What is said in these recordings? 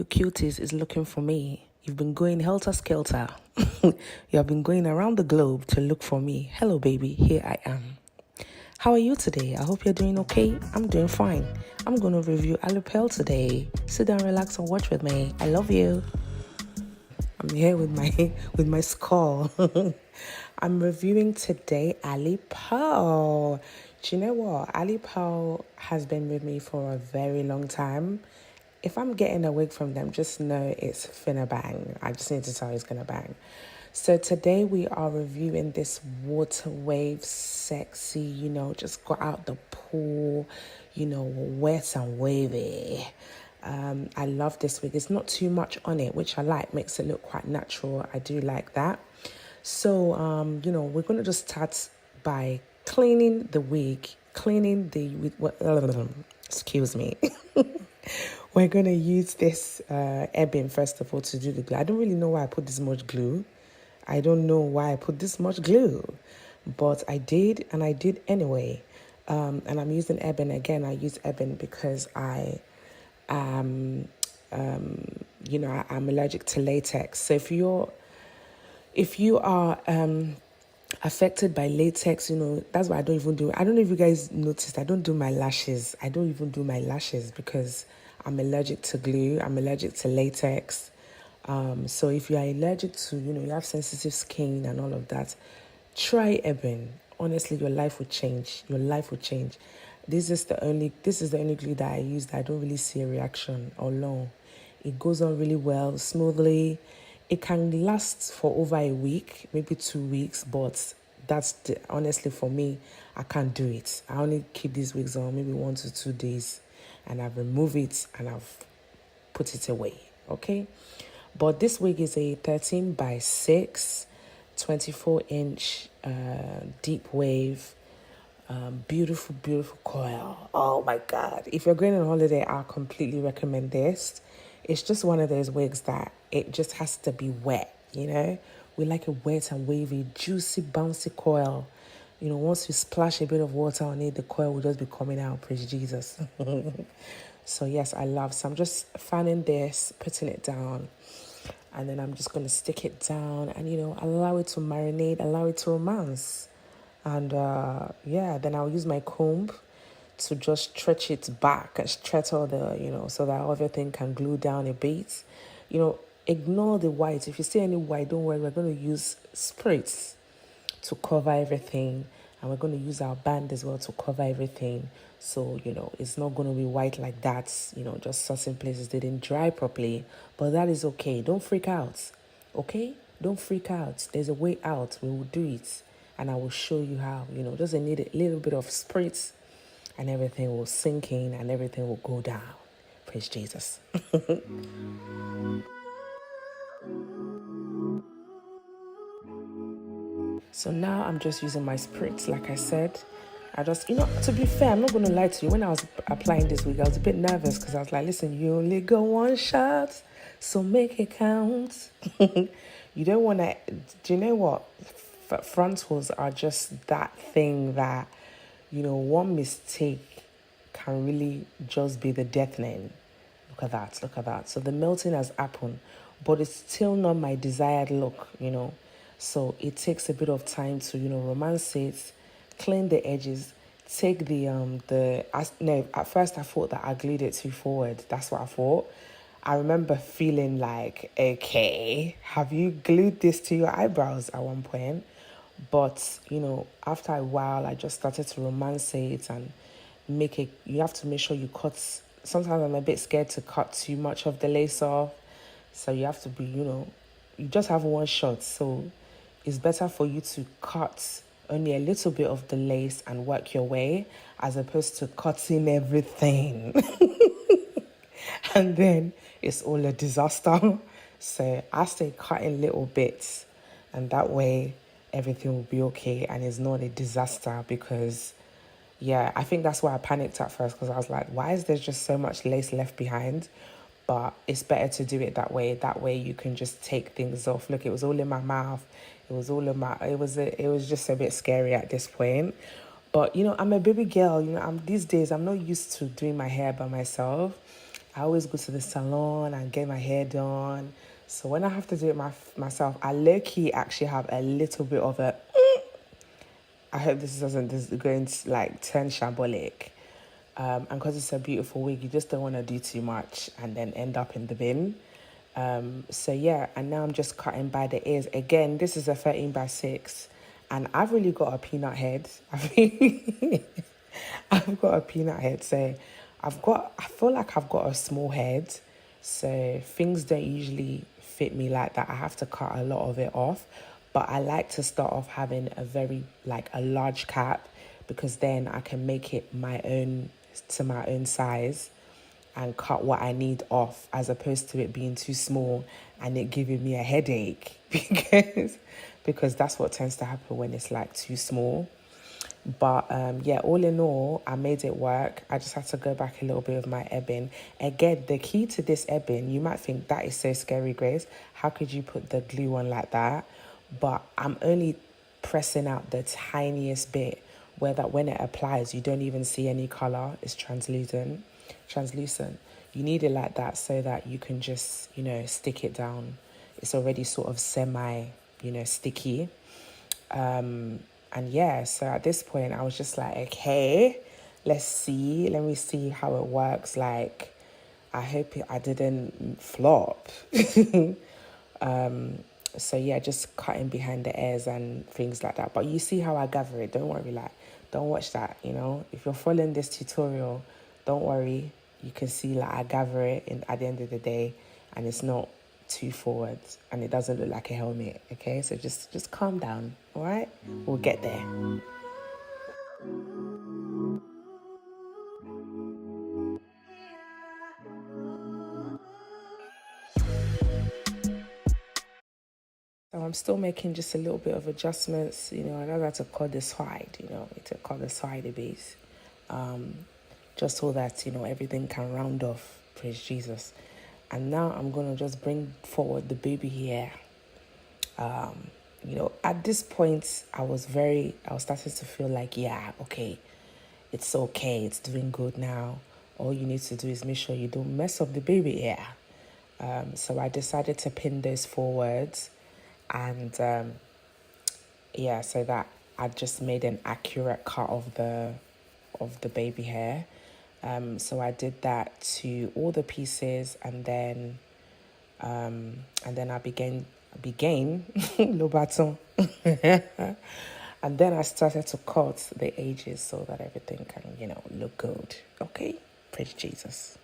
you cuties is looking for me. You've been going helter-skelter. You have been going around the globe to look for me. Hello, baby. Here I am. How are you today? I hope you're doing okay. I'm doing fine. I'm going to review Alipearl today. Sit down, relax, and watch with me. I love you. I'm here with my skull. I'm reviewing today Alipearl. Do you know what? Alipearl has been with me for a very long time. If I'm getting a wig from them, just know it's finna bang. I just need to tell you it's gonna bang. So today we are reviewing this water wave sexy, just got out the pool, wet and wavy. I love this wig. It's not too much on it, which I like, makes it look quite natural. I do like that. So, we're going to just start by cleaning the wig, excuse me. We're going to use this ebbing, first of all, to do the glue. I don't really know why I put this much glue. I don't know why I put this much glue, but I did, and I did anyway. And I'm using ebbing again. I use ebbing because I'm allergic to latex. So if you are affected by latex, that's why I don't know if you guys noticed, I don't do my lashes. I don't even do my lashes because I'm allergic to glue. I'm allergic to latex. So if you are allergic to, you have sensitive skin and all of that, try ebbing. Honestly, your life will change. Your life will change. This is the only glue that I use that I don't really see a reaction or long. It goes on really well, smoothly. It can last for over a week, maybe 2 weeks, but honestly for me, I can't do it. I only keep these wigs on maybe 1 to 2 days, and I remove it and I've put it away, okay? But this wig is a 13 by 6, 24-inch deep wave. Beautiful, beautiful coil. Oh my God. If you're going on holiday, I completely recommend this. It's just one of those wigs that it just has to be wet, We like a wet and wavy, juicy, bouncy coil. Once you splash a bit of water on it, the coil will just be coming out. Praise Jesus. So yes, I love. So I'm just fanning this, putting it down. And then I'm just going to stick it down and, allow it to marinate, allow it to romance. And then I'll use my comb to just stretch it back and stretch all the, so that everything can glue down a bit. Ignore the white. If you see any white, don't worry. We're going to use sprays to cover everything. And we're going to use our band as well to cover everything. So, it's not going to be white like that. Just certain places they didn't dry properly. But that is okay. Don't freak out. Okay? Don't freak out. There's a way out. We will do it. And I will show you how. Just need a little bit of spritz and everything will sink in and everything will go down. Praise Jesus. So now I'm just using my spritz, like I said. I just, to be fair, I'm not going to lie to you. When I was applying this wig, I was a bit nervous because I was like, listen, you only go one shot, so make it count. You don't want to, do you know what? Frontals are just that thing that, one mistake can really just be the deathning. Look at that. So the melting has happened, but it's still not my desired look, So it takes a bit of time to, romance it, clean the edges, take at first I thought that I glued it too forward. That's what I thought. I remember feeling like, okay, have you glued this to your eyebrows at one point? But, after a while, I just started to romance it and you have to make sure you cut. Sometimes I'm a bit scared to cut too much of the lace off. So you have to be, you just have one shot. So it's better for you to cut only a little bit of the lace and work your way as opposed to cutting everything. And then it's all a disaster. So I stay cutting little bits and that way everything will be okay and it's not a disaster because, I think that's why I panicked at first because I was like, why is there just so much lace left behind? But it's better to do it that way. That way you can just take things off. Look, it was all in my mouth. It was just a bit scary at this point. But, I'm a baby girl. These days I'm not used to doing my hair by myself. I always go to the salon and get my hair done. So when I have to do it myself, I low-key actually have a little bit of a, I hope this is going to like turn shambolic. And because it's a beautiful wig, you just don't want to do too much and then end up in the bin. So yeah, and now I'm just cutting by the ears. Again, this is a 13/6, and I've really got a peanut head. I've got a peanut head, so I feel like I've got a small head, so things don't usually fit me like that. I have to cut a lot of it off, but I like to start off having a large cap, because then I can make it my own, to my own size, and cut what I need off, as opposed to it being too small and it giving me a headache because that's what tends to happen when it's like too small. But yeah, all in all, I made it work. I just had to go back a little bit with my ebbing. Again, the key to this ebbing, you might think that is so scary, Grace. How could you put the glue on like that? But I'm only pressing out the tiniest bit, where that when it applies, you don't even see any color. It's translucent. You need it like that so that you can just, stick it down. It's already sort of semi, sticky. And yeah, so at this point, I was just like, okay, let me see how it works. Like, I hope I didn't flop. So yeah, just cutting behind the ears and things like that. But you see how I gather it. Don't worry, don't watch that, If you're following this tutorial, don't worry. You can see I gather it at the end of the day, and it's not too forward, and it doesn't look like a helmet, okay? So just calm down, all right? We'll get there. So I'm still making just a little bit of adjustments, I know that to cut the side, to cut the side a bit, just so that, everything can round off, praise Jesus. And now I'm going to just bring forward the baby hair. At this point, I was starting to feel like, yeah, okay, it's doing good now. All you need to do is make sure you don't mess up the baby hair. So I decided to pin those forwards, and so that I just made an accurate cut of the baby hair. So I did that to all the pieces, and then I began le bâton. And then I started to cut the edges so that everything can, look good. Okay? Praise Jesus.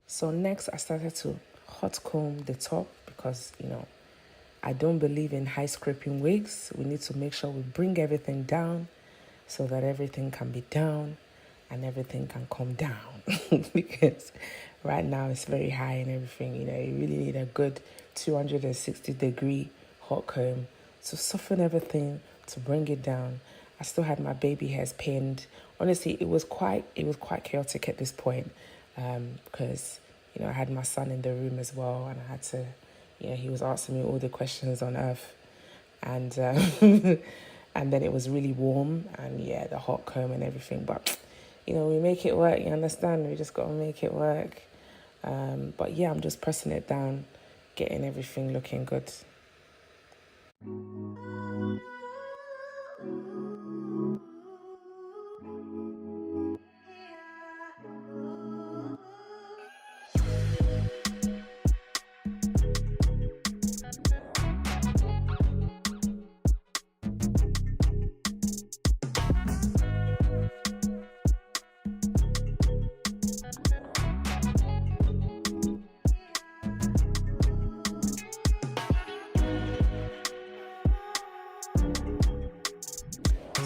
So next, I started to hot comb the top, because, I don't believe in high scraping wigs. We need to make sure we bring everything down so that everything can be down and everything can come down. Because right now it's very high and everything, you really need a good 260-degree hot comb to soften everything, to bring it down. I still had my baby hairs pinned. Honestly, it was quite chaotic at this point, because I had my son in the room as well, and I had to, he was asking me all the questions on earth, and and then it was really warm, and the hot comb and everything. But we make it work. You understand? We just got to make it work. But yeah, I'm just pressing it down, getting everything looking good.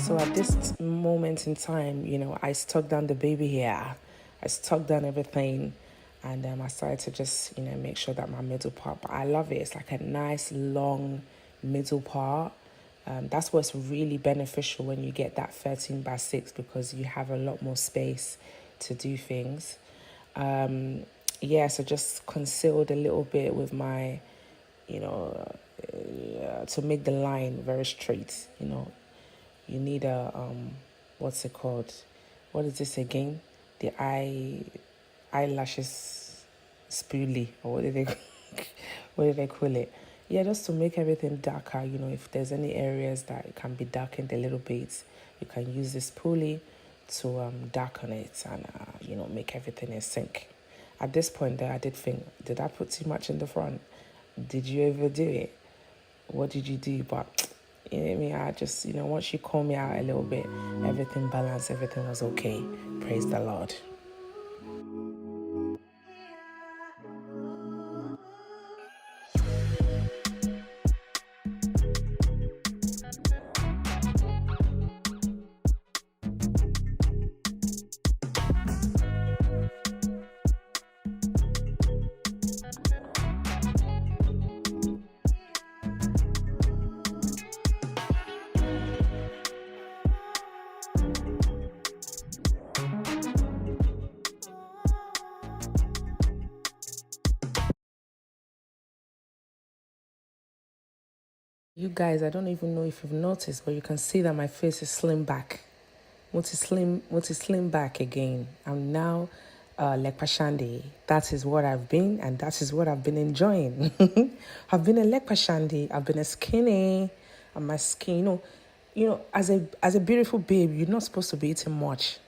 So at this moment in time, I stuck down the baby hair. I stuck down everything, And I started to just, make sure that my middle part, but I love it. It's like a nice long middle part. That's what's really beneficial when you get that 13x6, because you have a lot more space to do things. So just concealed a little bit with my, to make the line very straight. You need a, what's it called? What is this again? The eyelashes spoolie, or what do they call it? Yeah, just to make everything darker. If there's any areas that it can be darkened a little bit, you can use this spoolie to darken it and make everything in sync. At this point there, I did think, did I put too much in the front? Did you ever do it? What did you do? But I just, once you call me out a little bit, everything balanced, everything was okay. Praise the Lord. You guys, I don't even know if you've noticed, but you can see that my face is slim back. Want to slim back again. I'm now Lekpashandi. That is what I've been, and that is what I've been enjoying. I've been a Lekpashandi. I've been a skinny, and my skin, as a beautiful babe, you're not supposed to be eating much.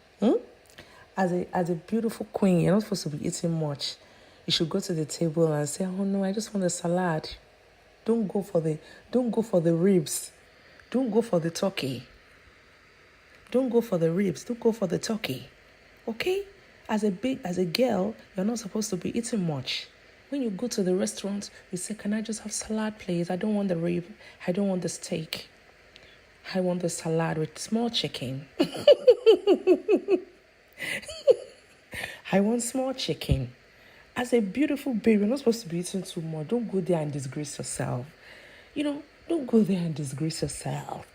As a beautiful queen, you're not supposed to be eating much. You should go to the table and say, "Oh no, I just want a salad." Don't go for the ribs. Don't go for the turkey. Don't go for the ribs. Don't go for the turkey. Okay? As a girl, you're not supposed to be eating much. When you go to the restaurant, you say, "Can I just have salad, please? I don't want the rib. I don't want the steak. I want the salad with small chicken." I want small chicken. As a beautiful baby, you're not supposed to be eating too much. Don't go there and disgrace yourself. Don't go there and disgrace yourself.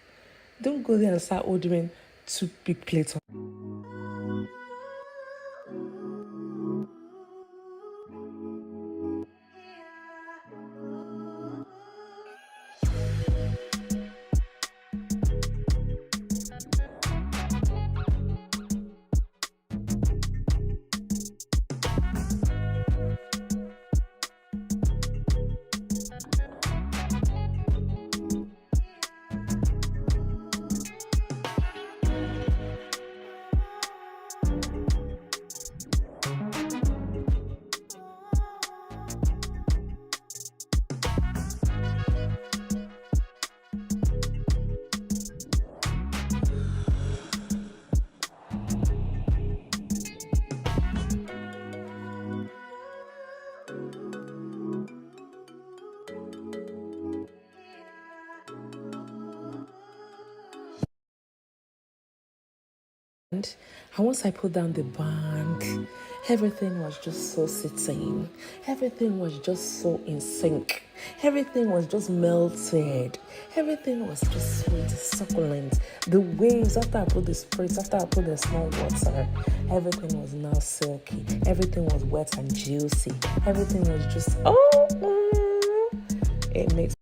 Don't go there and start ordering 2 big plates. And once I put down the band, everything was just so sitting. Everything was just so in sync. Everything was just melted. Everything was just sweet, succulent. The waves, after I put the spritz, after I put the small water, everything was now silky. Everything was wet and juicy. Everything was just, it makes